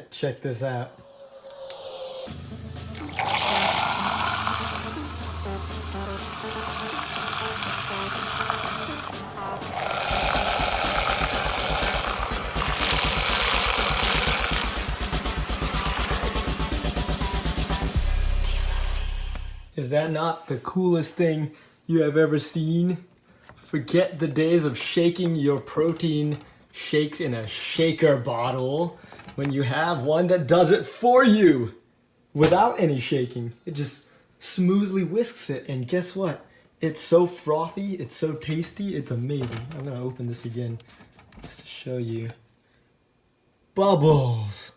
Alright, check this out. Is that not the coolest thing you have ever seen? Forget the days of shaking your protein shakes in a shaker bottle when you have one that does it for you without any shaking. It just smoothly whisks it, and guess what? It's so frothy, it's so tasty, it's amazing. I'm gonna open this again just to show you. Bubbles!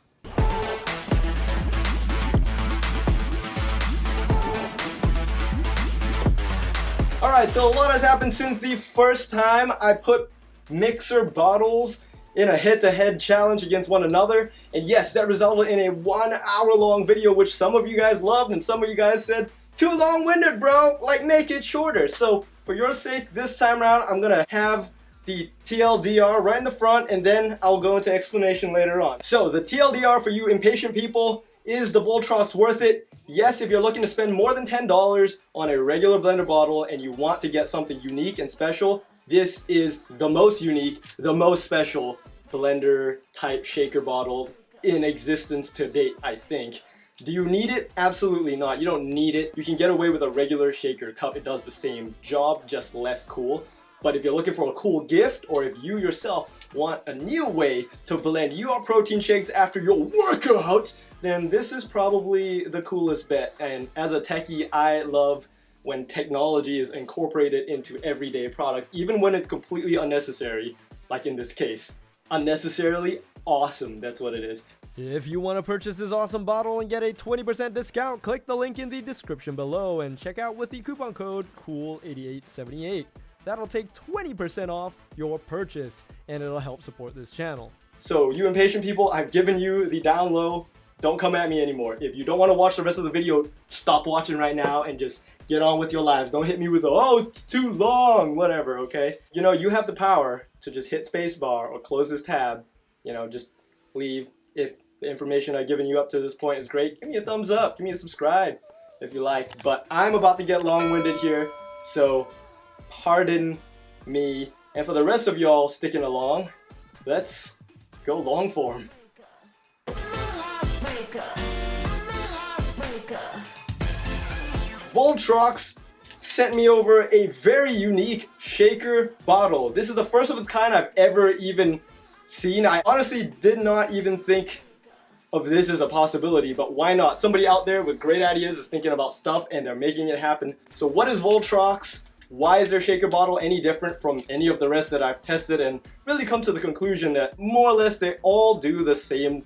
Alright, so a lot has happened since the first time I put mixer bottles in a head-to-head challenge against one another. And yes, that resulted in a 1 hour long video, which some of you guys loved and some of you guys said, too long-winded, bro, like make it shorter. So for your sake, this time around, I'm gonna have the TLDR right in the front, and then I'll go into explanation later on. So the TLDR for you impatient people, is the Voltrox worth it? Yes, if you're looking to spend more than $10 on a regular blender bottle and you want to get something unique and special, this is the most unique, the most special blender type shaker bottle in existence to date, I think. Do you need it? Absolutely not. You don't need it. You can get away with a regular shaker cup. It does the same job, just less cool. But if you're looking for a cool gift, or if you yourself want a new way to blend your protein shakes after your workouts, then this is probably the coolest bet. And as a techie, I love when technology is incorporated into everyday products, even when it's completely unnecessary, like in this case. Unnecessarily awesome, that's what it is. If you want to purchase this awesome bottle and get a 20% discount, click the link in the description below and check out with the coupon code COOL8878. That'll take 20% off your purchase, and it'll help support this channel. So you impatient people, I've given you the down low. Don't come at me anymore. If you don't want to watch the rest of the video, stop watching right now and just get on with your lives. Don't hit me with, oh, it's too long, whatever, okay? You know, you have the power to just hit spacebar or close this tab. You know, just leave. If the information I've given you up to this point is great, give me a thumbs up, give me a subscribe if you like. But I'm about to get long-winded here, so pardon me. And for the rest of y'all sticking along, let's go long form. Voltrox sent me over a very unique shaker bottle. This is the first of its kind I've ever even seen. I honestly did not even think of this as a possibility, but why not? Somebody out there with great ideas is thinking about stuff and they're making it happen. So what is Voltrox? Why is their shaker bottle any different from any of the rest that I've tested, and really come to the conclusion that more or less they all do the same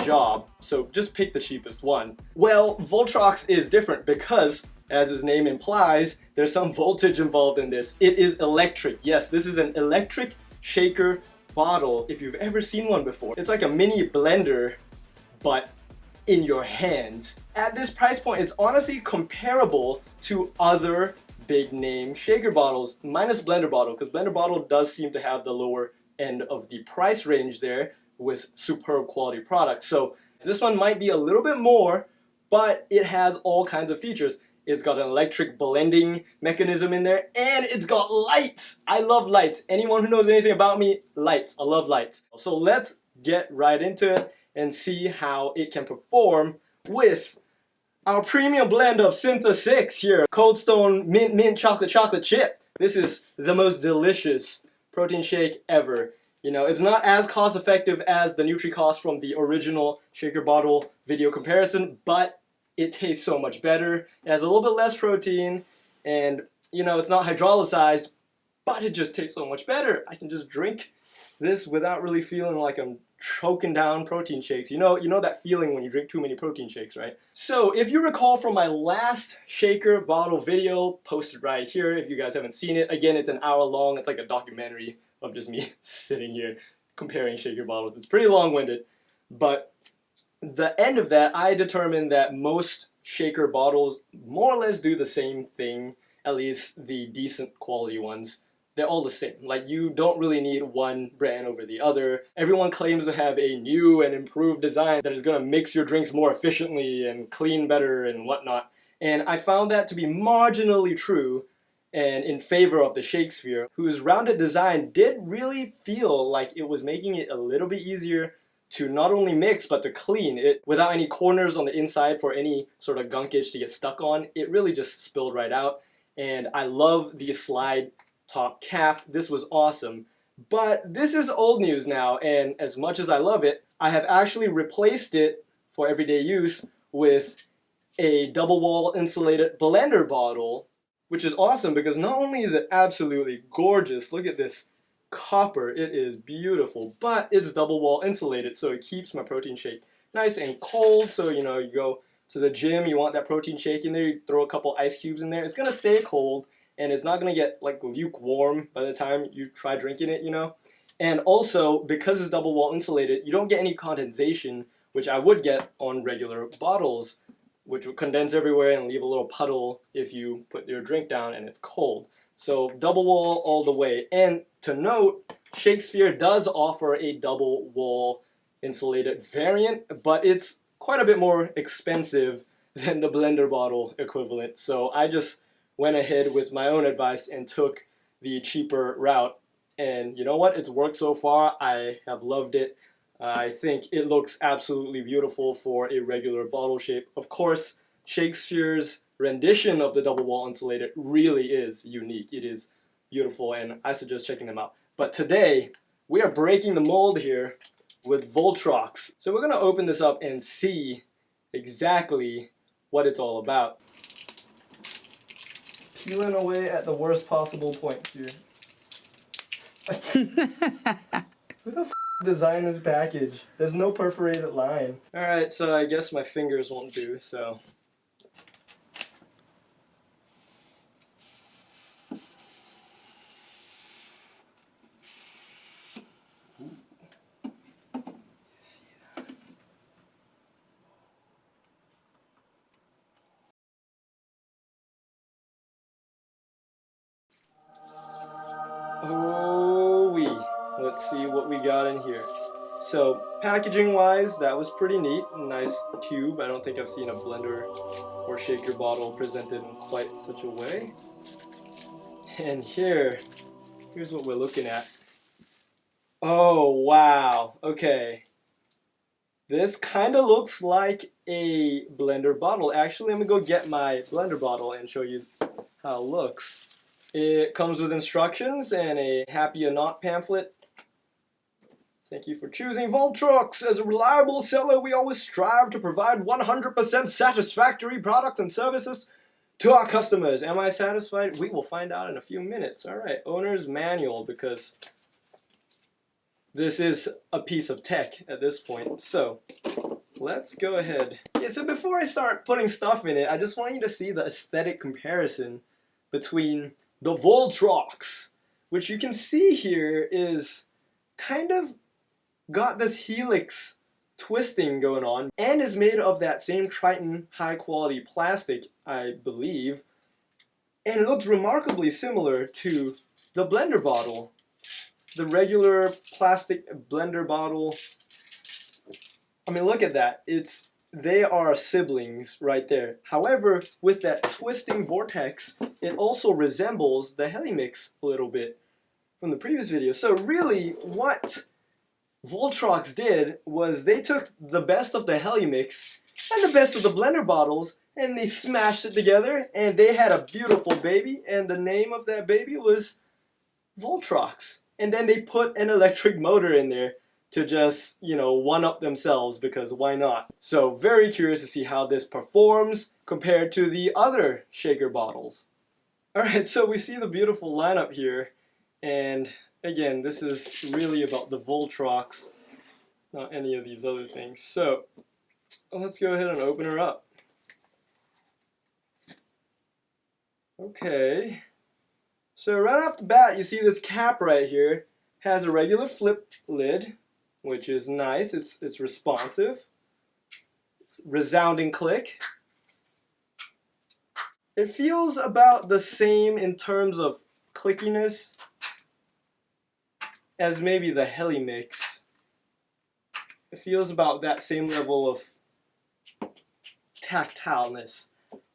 job. So just pick the cheapest one. Well, Voltrox is different because, as its name implies, there's some voltage involved in this. It is electric. Yes, this is an electric shaker bottle, if you've ever seen one before. It's like a mini blender, but in your hands. At this price point, it's honestly comparable to other big name shaker bottles, minus blender bottle, because blender bottle does seem to have the lower end of the price range there with superb quality products. So this one might be a little bit more, but it has all kinds of features. It's got an electric blending mechanism in there, and it's got lights. I love lights. Anyone who knows anything about me, lights. I love lights. So let's get right into it and see how it can perform with our premium blend of Syntha 6 here. Cold Stone Mint Chocolate Chip. This is the most delicious protein shake ever. You know, it's not as cost effective as the Nutri-Cost from the original shaker bottle video comparison, but it tastes so much better. It has a little bit less protein, and you know, it's not hydrolyzed, but it just tastes so much better. I can just drink this without really feeling like I'm choking down protein shakes. You know that feeling when you drink too many protein shakes, right? So if you recall from my last shaker bottle video, posted right here, if you guys haven't seen it, again, it's an hour long. It's like a documentary of just me sitting here comparing shaker bottles. It's pretty long-winded, but the end of that, I determined that most shaker bottles more or less do the same thing, at least the decent quality ones. they're all the same. Like, you don't really need one brand over the other. Everyone claims to have a new and improved design that is going to mix your drinks more efficiently and clean better and whatnot. And I found that to be marginally true and in favor of the Shakespeare, whose rounded design did really feel like it was making it a little bit easier to not only mix but to clean it without any corners on the inside for any sort of gunkage to get stuck on. It really just spilled right out. And I love the slide top cap. This was awesome. But this is old news now, and as much as I love it, I have actually replaced it for everyday use with a double wall insulated blender bottle, which is awesome because not only is it absolutely gorgeous, look at this copper, it is beautiful, but it's double wall insulated, so it keeps my protein shake nice and cold. So you know, you go to the gym, you want that protein shake in there, you throw a couple ice cubes in there, it's gonna stay cold and it's not gonna get like lukewarm by the time you try drinking it, you know. And also, because it's double wall insulated, you don't get any condensation, which I would get on regular bottles, which would condense everywhere and leave a little puddle if you put your drink down and it's cold. So double wall all the way. And to note, Shakespeare does offer a double wall insulated variant, but it's quite a bit more expensive than the blender bottle equivalent. So I just went ahead with my own advice and took the cheaper route. And you know what? It's worked so far. I have loved it. I think it looks absolutely beautiful for a regular bottle shape. Of course, Shakespeare's rendition of the double wall insulated really is unique. It is beautiful, and I suggest checking them out. But today, we are breaking the mold here with Voltrox. So we're going to open this up and see exactly what it's all about. Peeling away at the worst possible point here. Who the f designed this package? There's no perforated line. Alright, so I guess my fingers won't do, so. Oh wee. Let's see what we got in here. So packaging wise, that was pretty neat. Nice tube. I don't think I've seen a blender or shaker bottle presented in quite such a way. And here's what we're looking at. Oh wow. Okay. This kind of looks like a blender bottle. Actually, I'm gonna go get my blender bottle and show you how it looks. It comes with instructions and a happy or not pamphlet. Thank you for choosing Voltrox. As a reliable seller, we always strive to provide 100% satisfactory products and services to our customers. Am I satisfied? We will find out in a few minutes. All right, owner's manual, because this is a piece of tech at this point. So let's go ahead. Yeah, so before I start putting stuff in it, I just want you to see the aesthetic comparison between the Voltrox, which you can see here is kind of got this helix twisting going on and is made of that same Triton high quality plastic, I believe, and it looks remarkably similar to the blender bottle. The regular plastic blender bottle, I mean, look at that. They are siblings right there. However, with that twisting vortex, it also resembles the Helimix a little bit from the previous video. So really, what Voltrox did was they took the best of the Helimix and the best of the blender bottles and they smashed it together and they had a beautiful baby, and the name of that baby was Voltrox. And then they put an electric motor in there to just, you know, one-up themselves, because why not? So very curious to see how this performs compared to the other shaker bottles. Alright, so we see the beautiful lineup here, and again, this is really about the Voltrox, not any of these other things. So let's go ahead and open her up. Okay, so right off the bat, you see this cap right here has a regular flip lid, which is nice. It's responsive. It's resounding click. It feels about the same in terms of clickiness as maybe the Heli Mix. It feels about that same level of tactileness.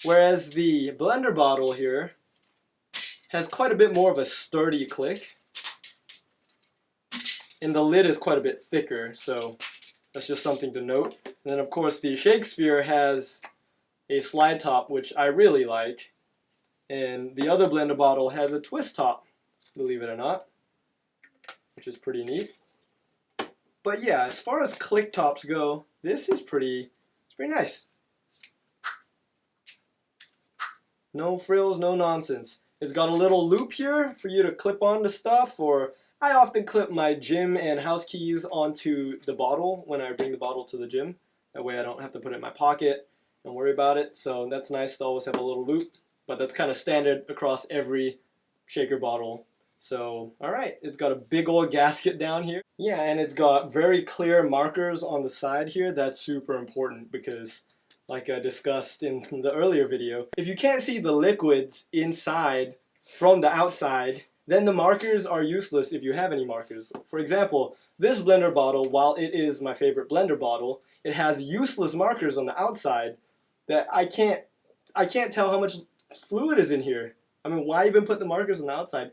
Whereas the blender bottle here has quite a bit more of a sturdy click. And the lid is quite a bit thicker, so that's just something to note. And then of course the Shakespeare has a slide top, which I really like. And the other blender bottle has a twist top, believe it or not, which is pretty neat. But yeah, as far as click tops go, this is pretty nice. No frills, no nonsense. It's got a little loop here for you to clip onto stuff, or I often clip my gym and house keys onto the bottle when I bring the bottle to the gym. That way I don't have to put it in my pocket and worry about it. So that's nice to always have a little loop, but that's kind of standard across every shaker bottle. So, alright, it's got a big old gasket down here. Yeah, and it's got very clear markers on the side here. That's super important because, like I discussed in the earlier video, if you can't see the liquids inside from the outside, then the markers are useless if you have any markers. For example, this blender bottle, while it is my favorite blender bottle, it has useless markers on the outside that I can't tell how much fluid is in here. I mean, why even put the markers on the outside?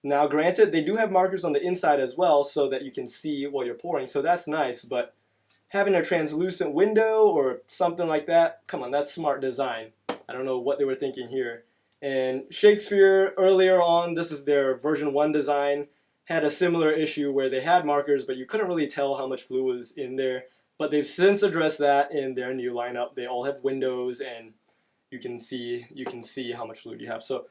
Now, granted, they do have markers on the inside as well so that you can see what you're pouring, so that's nice, but having a translucent window or something like that, come on, that's smart design. I don't know what they were thinking here. And Shakespeare, earlier on, this is their version 1 design, had a similar issue where they had markers, but you couldn't really tell how much fluid was in there. But they've since addressed that in their new lineup. They all have windows, and you can see how much fluid you have. So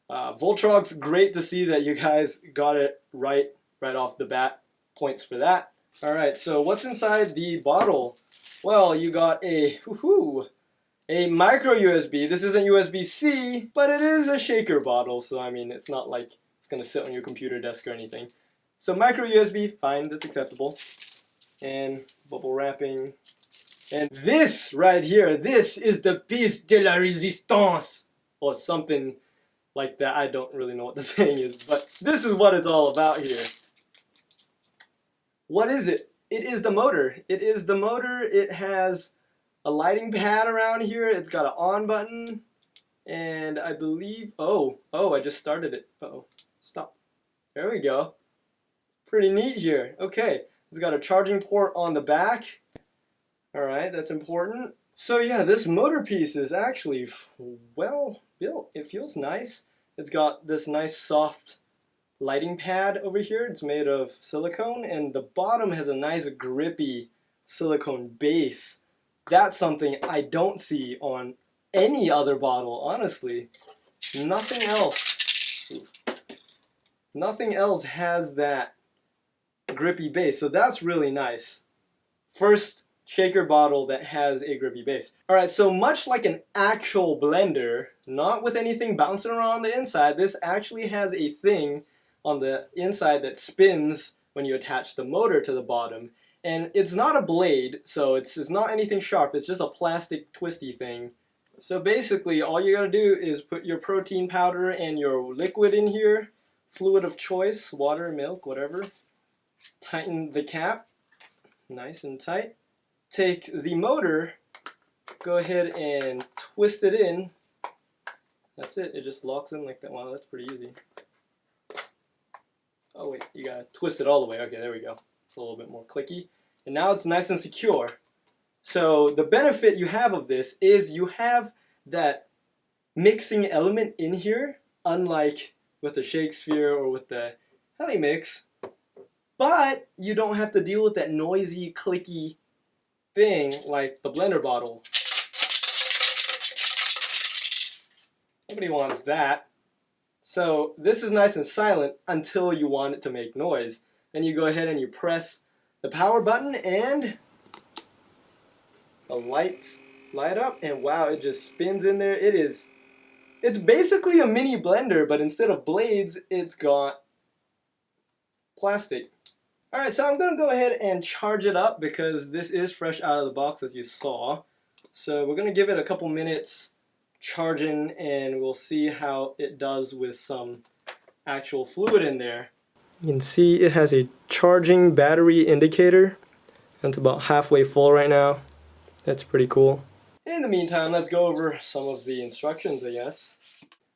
Voltrox, great to see that you guys got it right off the bat. Points for that. Alright, so what's inside the bottle? Well, you got a micro USB. This isn't USB-C, but it is a shaker bottle, so I mean, it's not like it's going to sit on your computer desk or anything. So micro USB, fine, that's acceptable. And bubble wrapping. And this right here, this is the pièce de la résistance, or something like that. I don't really know what the saying is, but this is what it's all about here. What is it? It is the motor. It is the motor. It has a lighting pad around here. It's got an on button, and I believe, oh, I just started it. Uh-oh, stop. There we go. Pretty neat here. Okay, it's got a charging port on the back. Alright, that's important. So yeah, this motor piece is actually well built. It feels nice. It's got this nice soft lighting pad over here. It's made of silicone, and the bottom has a nice grippy silicone base. That's something I don't see on any other bottle, honestly. Nothing else has that grippy base, so that's really nice. First shaker bottle that has a grippy base. Alright, so much like an actual blender, not with anything bouncing around the inside, this actually has a thing on the inside that spins when you attach the motor to the bottom. And it's not a blade, so it's not anything sharp, it's just a plastic twisty thing. So basically, all you gotta do is put your protein powder and your liquid in here, fluid of choice, water, milk, whatever. Tighten the cap, nice and tight. Take the motor, go ahead and twist it in. That's it, it just locks in like that. Wow, that's pretty easy. Oh wait, you gotta twist it all the way. Okay, there we go. It's a little bit more clicky. And now it's nice and secure. So the benefit you have of this is you have that mixing element in here, unlike with the Shakespeare or with the Heli Mix, but you don't have to deal with that noisy, clicky thing like the blender bottle. Nobody wants that. So this is nice and silent until you want it to make noise. Then you go ahead and you press the power button and the lights light up, and wow, it just spins in there. It's basically a mini blender, but instead of blades, it's got plastic. Alright, so I'm going to go ahead and charge it up because this is fresh out of the box, as you saw. So we're going to give it a couple minutes charging, and we'll see how it does with some actual fluid in there. You can see it has a charging battery indicator. It's about halfway full right now. That's pretty cool. In the meantime, let's go over some of the instructions, I guess.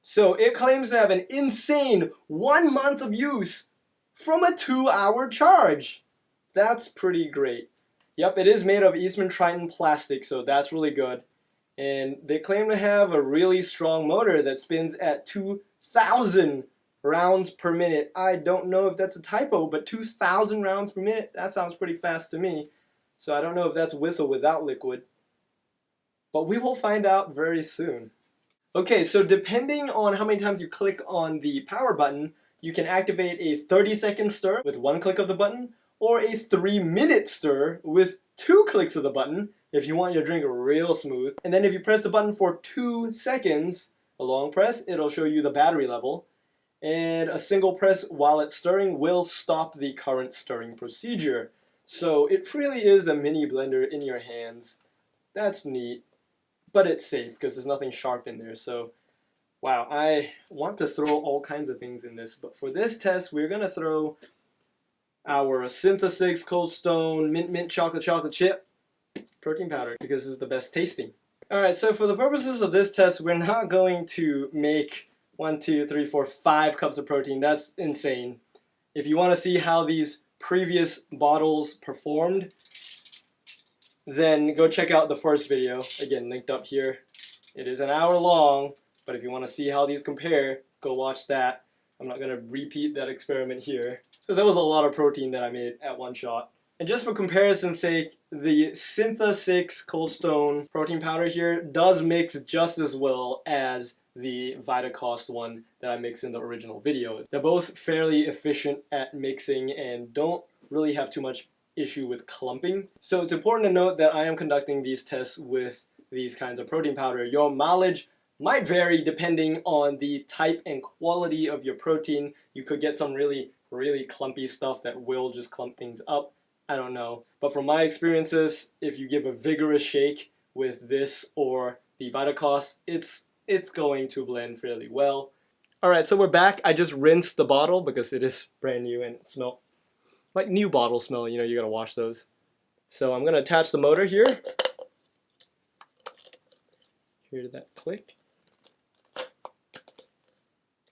So it claims to have an insane 1 month of use from a 2-hour charge. That's pretty great. Yep, it is made of Eastman Triton plastic, so that's really good. And they claim to have a really strong motor that spins at 2,000 rounds per minute. I don't know if that's a typo, but 2,000 rounds per minute, that sounds pretty fast to me. So I don't know if that's with or without liquid. But we will find out very soon. Okay, so depending on how many times you click on the power button, you can activate a 30-second stir with 1 click of the button, or a 3-minute stir with 2 clicks of the button if you want your drink real smooth. And then if you press the button for 2 seconds, a long press, it'll show you the battery level. And a single press while it's stirring will stop the current stirring procedure. So it really is a mini blender in your hands. That's neat. But it's safe because there's nothing sharp in there. So, wow, I want to throw all kinds of things in this. But for this test, we're going to throw our Synthesix Cold Stone Mint Chocolate Chip protein powder because it's the best tasting. Alright, so for the purposes of this test, we're not going to make 1, 2, 3, 4, 5 cups of protein. That's insane. If you want to see how these previous bottles performed, then go check out the first video, again linked up here. It is an hour long, but if you want to see how these compare, go watch that. I'm not going to repeat that experiment here, because that was a lot of protein that I made at one shot. And just for comparison's sake, the Synthesix Cold Stone protein powder here does mix just as well as the Vitacost one that I mixed in the original video. They're both fairly efficient at mixing and don't really have too much issue with clumping. So it's important to note that I am conducting these tests with these kinds of protein powder. Your mileage might vary depending on the type and quality of your protein. You could get some really clumpy stuff that will just clump things up. I don't know. But from my experiences, if you give a vigorous shake with this or the Vitacost, it's going to blend fairly well. Alright, so we're back. I just rinsed the bottle because it is brand new and it smelled like new bottle smell, you know, you gotta wash those. So I'm gonna attach the motor here. Hear that click.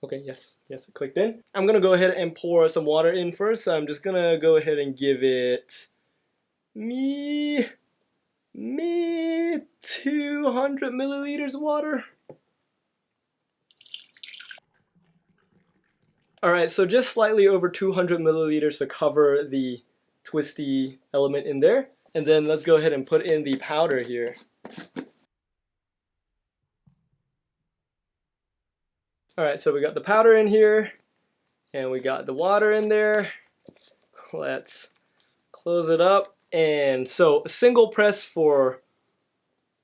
Okay, yes, it clicked in. I'm gonna go ahead and pour some water in first. So I'm just gonna go ahead and give it me 200 milliliters of water. Alright, so just slightly over 200 milliliters to cover the twisty element in there. And then let's go ahead and put in the powder here. Alright, so we got the powder in here, and we got the water in there. Let's close it up. And so a single press for,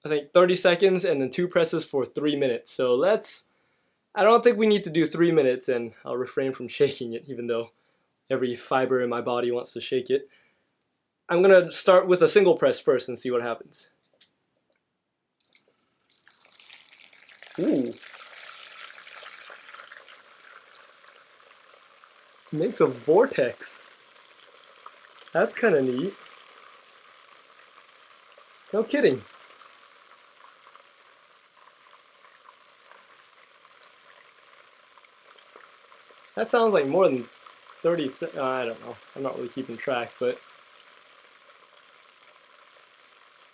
I think, 30 seconds, and then 2 presses for 3 minutes. So I don't think we need to do 3 minutes, and I'll refrain from shaking it, even though every fiber in my body wants to shake it. I'm going to start with a single press first and see what happens. Ooh. It makes a vortex. That's kind of neat. No kidding. That sounds like more than 30 seconds. I don't know. I'm not really keeping track, but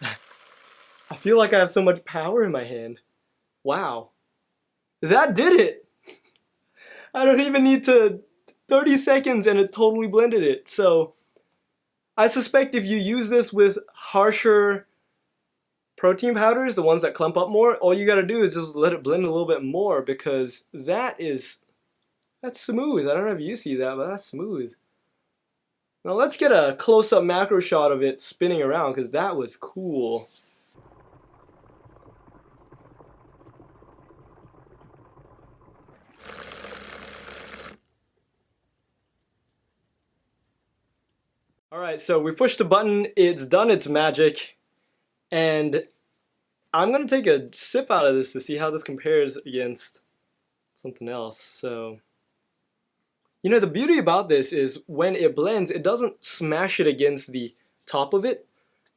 I feel like I have so much power in my hand. Wow. That did it! I don't even need to 30 seconds and it totally blended it. So I suspect if you use this with harsher protein powders, the ones that clump up more, all you gotta do is just let it blend a little bit more, because that's smooth. I don't know if you see that, but that's smooth. Now let's get a close-up macro shot of it spinning around, because that was cool. Alright, so we pushed the button, it's done its magic, and I'm going to take a sip out of this to see how this compares against something else. So You know, the beauty about this is when it blends, it doesn't smash it against the top of it,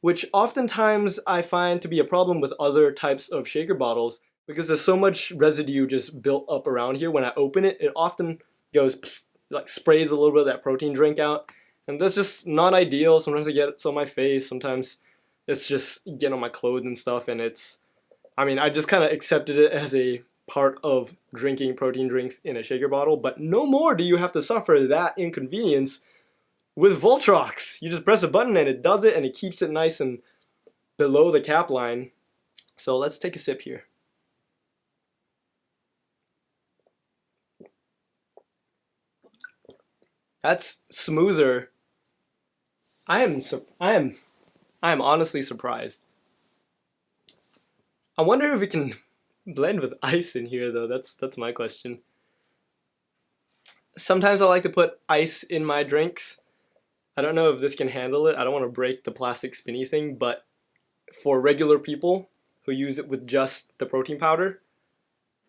which oftentimes I find to be a problem with other types of shaker bottles because there's so much residue just built up around here. When I open it, it often goes psst, like sprays a little bit of that protein drink out, and that's just not ideal. Sometimes I get it on my face, sometimes it's just getting on my clothes and stuff, and I mean, I just kind of accepted it as a part of drinking protein drinks in a shaker bottle, but no more do you have to suffer that inconvenience with Voltrox. You just press a button and it does it, and it keeps it nice and below the cap line. So let's take a sip here. That's smoother. I am honestly surprised. I wonder if we can blend with ice in here though. That's my question. Sometimes I like to put ice in my drinks. I don't know if this can handle it. I don't want to break the plastic spinny thing, but for regular people who use it with just the protein powder,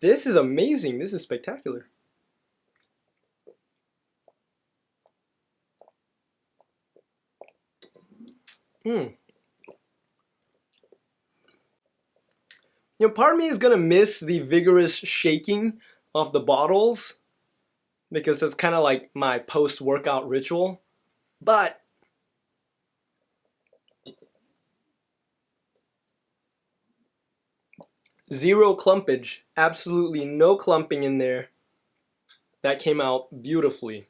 this is amazing. This is spectacular. You know, part of me is gonna miss the vigorous shaking of the bottles because that's kind of like my post-workout ritual, but zero clumpage, absolutely no clumping in there. That came out beautifully.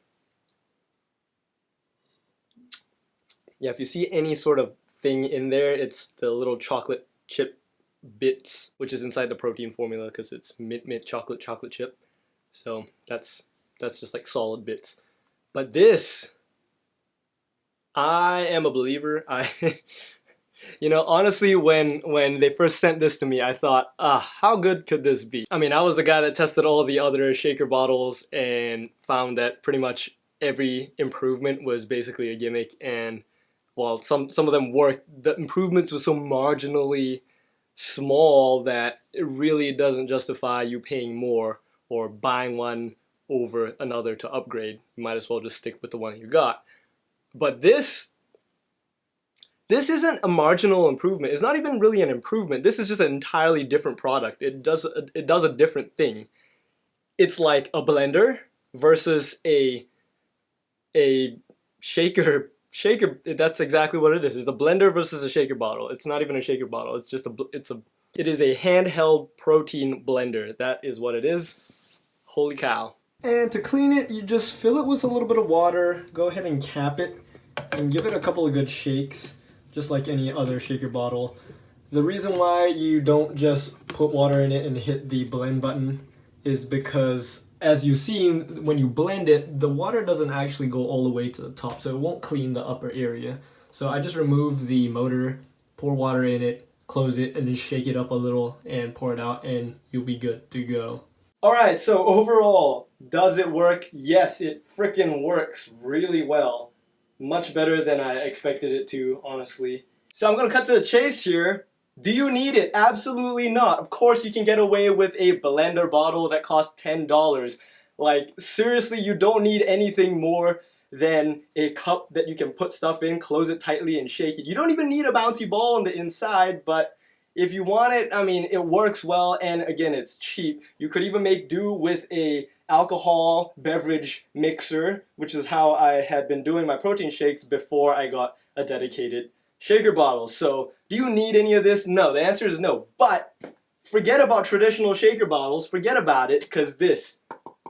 Yeah, if you see any sort of thing in there, it's the little chocolate chip bits, which is inside the protein formula because it's mint chocolate chip. So that's just like solid bits. But this, I am a believer. You know, honestly, when they first sent this to me, I thought, how good could this be? I mean, I was the guy that tested all the other shaker bottles and found that pretty much every improvement was basically a gimmick, and while some of them worked, the improvements were so marginally small that it really doesn't justify you paying more or buying one over another to upgrade. You might as well just stick with the one you got. But this isn't a marginal improvement. It's not even really an improvement. This is just an entirely different product. It does a different thing. It's like a blender versus a shaker. That's exactly what it is. It's a blender versus a shaker bottle. It's not even a shaker bottle. It's just it is a handheld protein blender. That is what it is. Holy cow. And to clean it, you just fill it with a little bit of water. Go ahead and cap it and give it a couple of good shakes, just like any other shaker bottle. The reason why you don't just put water in it and hit the blend button is because, as you've seen, when you blend it, the water doesn't actually go all the way to the top, so it won't clean the upper area. So I just remove the motor, pour water in it, close it, and then shake it up a little and pour it out, and you'll be good to go. Alright, so overall, does it work? Yes, it frickin' works really well. Much better than I expected it to, honestly. So I'm gonna cut to the chase here. Do you need it? Absolutely not. Of course you can get away with a blender bottle that costs $10. Like, seriously, you don't need anything more than a cup that you can put stuff in, close it tightly, and shake it. You don't even need a bouncy ball on the inside, but if you want it, I mean, it works well, and again, it's cheap. You could even make do with a alcohol beverage mixer, which is how I had been doing my protein shakes before I got a dedicated shaker bottle. So, do you need any of this? No, the answer is no. But forget about traditional shaker bottles, forget about it, because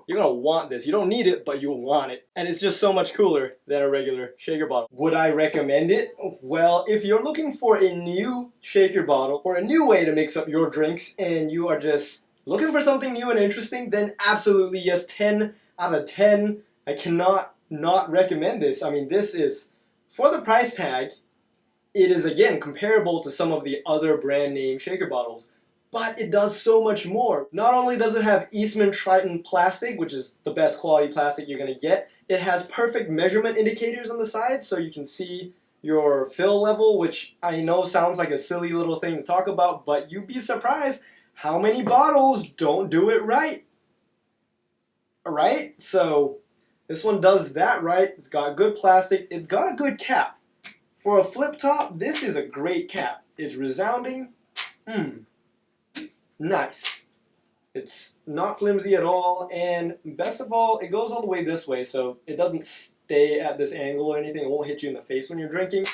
you're gonna want this. You don't need it, but you'll want it. And it's just so much cooler than a regular shaker bottle. Would I recommend it? Well, if you're looking for a new shaker bottle or a new way to mix up your drinks and you are just looking for something new and interesting, then absolutely yes, 10 out of 10. I cannot not recommend this. I mean, this is, for the price tag, it is again comparable to some of the other brand name shaker bottles. But it does so much more. Not only does it have Eastman Triton plastic, which is the best quality plastic you're gonna get, it has perfect measurement indicators on the side so you can see your fill level, which I know sounds like a silly little thing to talk about, but you'd be surprised how many bottles don't do it right. Alright? So This one does that right. It's got good plastic. It's got a good cap. For a flip top, this is a great cap. It's resounding. Nice. It's not flimsy at all, and best of all, it goes all the way this way, so it doesn't stay at this angle or anything. It won't hit you in the face when you're drinking.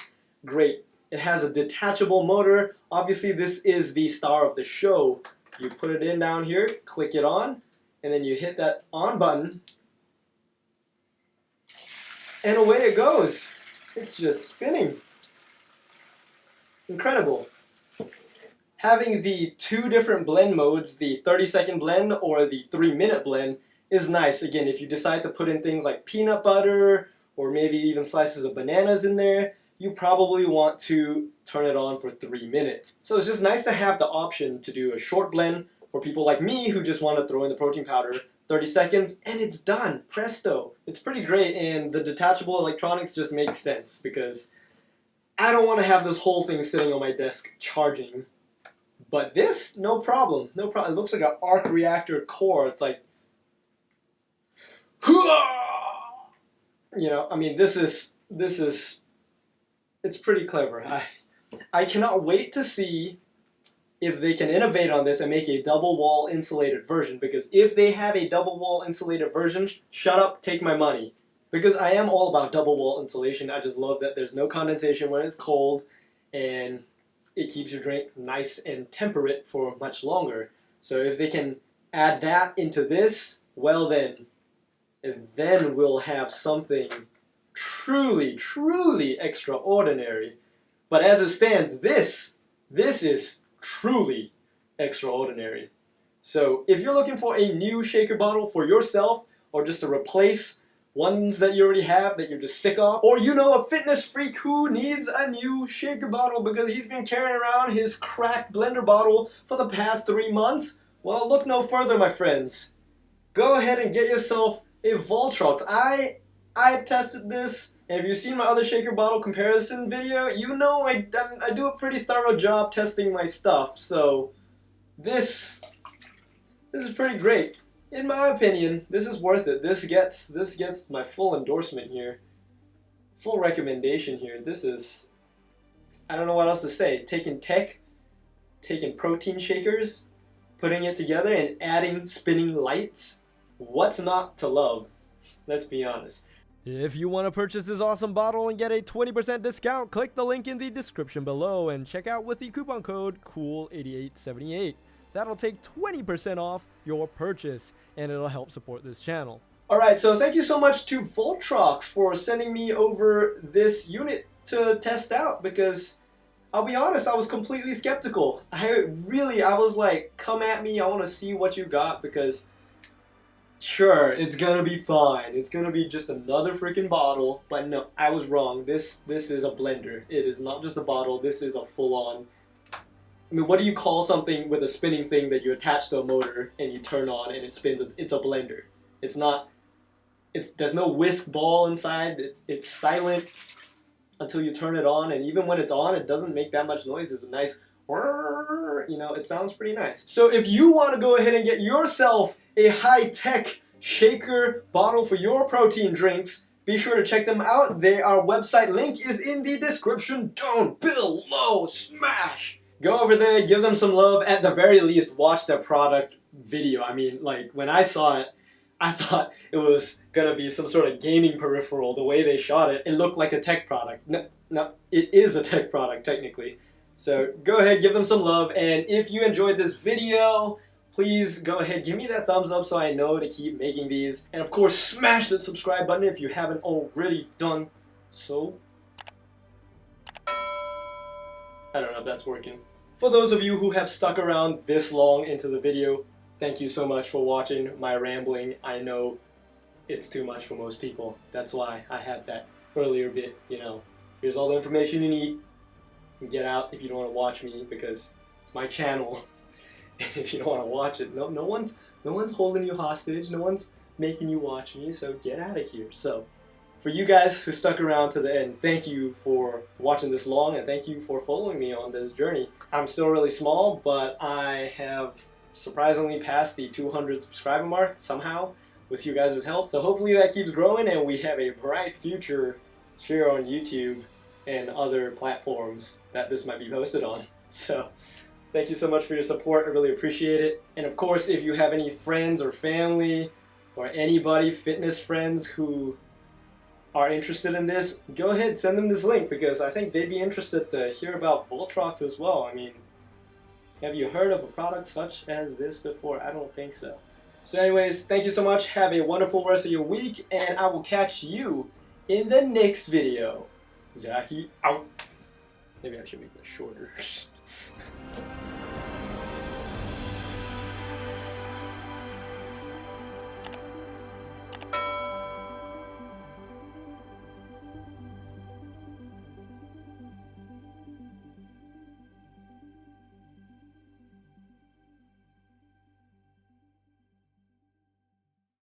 Great. It has a detachable motor. Obviously, this is the star of the show. You put it in down here, click it on, and then you hit that on button, and away it goes. It's just spinning. Incredible. Having the 2 different blend modes, the 30-second blend or the 3-minute blend, is nice. Again, if you decide to put in things like peanut butter or maybe even slices of bananas in there, you probably want to turn it on for 3 minutes. So it's just nice to have the option to do a short blend for people like me who just want to throw in the protein powder, 30 seconds, and it's done. Presto. It's pretty great, and the detachable electronics just makes sense because I don't want to have this whole thing sitting on my desk charging. But this, no problem. No problem. It looks like an arc reactor core. It's like, you know, I mean, this is, it's pretty clever. I cannot wait to see if they can innovate on this and make a double wall insulated version, because if they have a double wall insulated version, shut up, take my money. Because I am all about double wall insulation. I just love that there's no condensation when it's cold, and it keeps your drink nice and temperate for much longer. So if they can add that into this, well then we'll have something truly, truly extraordinary. But as it stands, this is truly extraordinary. So if you're looking for a new shaker bottle for yourself, or just to replace ones that you already have that you're just sick of, or you know a fitness freak who needs a new shaker bottle because he's been carrying around his cracked blender bottle for the past 3 months, well, look no further, my friends. Go ahead and get yourself a Voltrox. I've tested this, and if you've seen my other shaker bottle comparison video, you know I do a pretty thorough job testing my stuff. So this is pretty great. In my opinion, this is worth it. This gets my full endorsement here. Full recommendation here. This is, I don't know what else to say. Taking protein shakers, putting it together and adding spinning lights. What's not to love? Let's be honest. If you want to purchase this awesome bottle and get a 20% discount, click the link in the description below and check out with the coupon code COOL8878. That'll take 20% off your purchase, and it'll help support this channel. Alright, so thank you so much to Voltrox for sending me over this unit to test out, because I'll be honest, I was completely skeptical. I was like, come at me, I want to see what you got, because sure, it's gonna be fine. It's gonna be just another freaking bottle, but no, I was wrong. This is a blender. It is not just a bottle, this is a full-on. I mean, what do you call something with a spinning thing that you attach to a motor and you turn on and it spins? It's a blender. It's not, there's no whisk ball inside. It's silent until you turn it on, and even when it's on, it doesn't make that much noise. It's a nice, you know, it sounds pretty nice. So if you want to go ahead and get yourself a high-tech shaker bottle for your protein drinks, be sure to check them out. Our website link is in the description down below. Smash! Go over there, give them some love. At the very least, watch their product video. I mean, like, when I saw it, I thought it was gonna be some sort of gaming peripheral. The way they shot it, it looked like a tech product. No, it is a tech product, technically. So go ahead, give them some love, and if you enjoyed this video, please go ahead, give me that thumbs up so I know to keep making these. And of course, smash that subscribe button if you haven't already done so. I don't know if that's working. For those of you who have stuck around this long into the video, thank you so much for watching my rambling. I know it's too much for most people. That's why I had that earlier bit, you know. Here's all the information you need. Get out if you don't want to watch me, because it's my channel. And if you don't want to watch it, no one's holding you hostage. No one's making you watch me, so get out of here. So, for you guys who stuck around to the end, thank you for watching this long, and thank you for following me on this journey. I'm still really small, but I have surprisingly passed the 200 subscriber mark somehow. with you guys' help. So hopefully that keeps growing and we have a bright future here on YouTube and other platforms that this might be posted on. So thank you so much for your support. I really appreciate it. And of course, if you have any friends or family or anybody, fitness friends who are interested in this, go ahead, send them this link because I think they'd be interested to hear about Voltrox as well. I mean, have you heard of a product such as this before? I don't think so. So anyways, thank you so much. Have a wonderful rest of your week, and I will catch you in the next video. Zaki out. Maybe I should make this shorter.